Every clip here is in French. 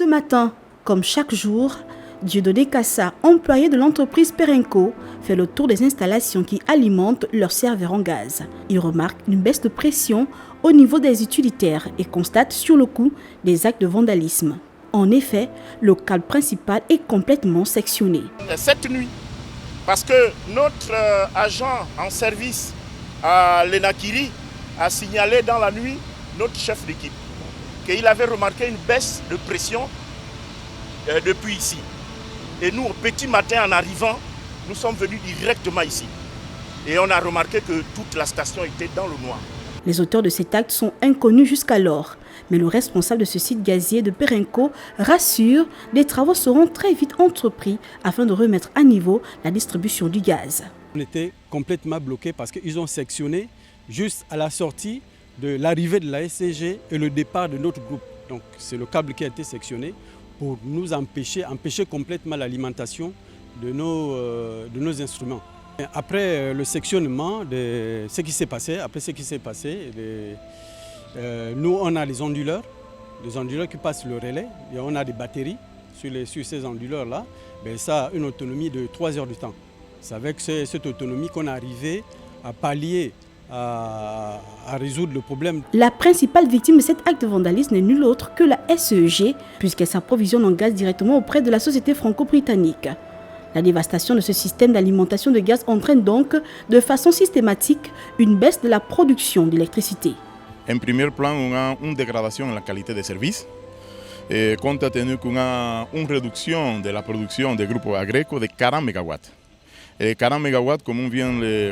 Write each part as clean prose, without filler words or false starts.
Ce matin, comme chaque jour, Dieudonné Kassa, employé de l'entreprise Perenco, fait le tour des installations qui alimentent leurs serveurs en gaz. Il remarque une baisse de pression au niveau des utilitaires et constate sur le coup des actes de vandalisme. En effet, le câble principal est complètement sectionné. Cette nuit, parce que notre agent en service à l'Enakiri a signalé dans la nuit notre chef d'équipe qu'il avait remarqué une baisse de pression depuis ici. Et nous, au petit matin, en arrivant, nous sommes venus directement ici. Et on a remarqué que toute la station était dans le noir. Les auteurs de cet acte sont inconnus jusqu'alors. Mais le responsable de ce site gazier de Perenco rassure, des travaux seront très vite entrepris afin de remettre à niveau la distribution du gaz. On était complètement bloqués parce qu'ils ont sectionné juste à la sortie de l'arrivée de la SCG et le départ de notre groupe. Donc c'est le câble qui a été sectionné pour nous empêcher complètement l'alimentation de nos instruments. Après le sectionnement de ce qui s'est passé, nous on a les onduleurs qui passent le relais et on a des batteries sur ces onduleurs-là. Ça a une autonomie de 3 heures du temps. C'est avec cette autonomie qu'on est arrivé à pallier, à résoudre le problème. La principale victime de cet acte de vandalisme n'est nulle autre que la SCEG, puisqu'elle s'approvisionne en gaz directement auprès de la société franco-britannique. La dévastation de ce système d'alimentation de gaz entraîne donc de façon systématique une baisse de la production d'électricité. En primer plan, on a une dégradation en la qualité de service, compte tenu qu'on a une réduction de la production des groupes agricoles de 40 MW. 40 MW,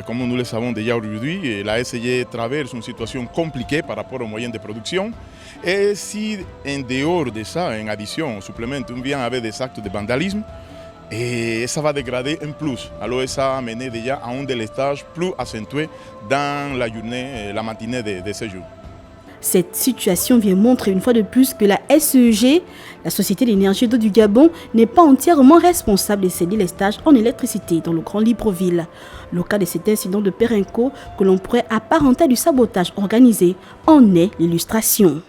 comme nous le savons déjà aujourd'hui, la SCG traverse une situation compliquée par rapport aux moyens de production. Et si en dehors de ça, en addition, en supplément, on vient avec des actes de vandalisme, et ça va dégrader un plus. Alors ça a amené déjà à un délestage plus accentué dans la journée, la matinée de ce jour. Cette situation vient montrer une fois de plus que la SCEG, la Société d'énergie d'eau du Gabon, n'est pas entièrement responsable de ces délestages en électricité dans le Grand Libreville. Le cas de cet incident de Perenco, que l'on pourrait apparenter à du sabotage organisé, en est l'illustration.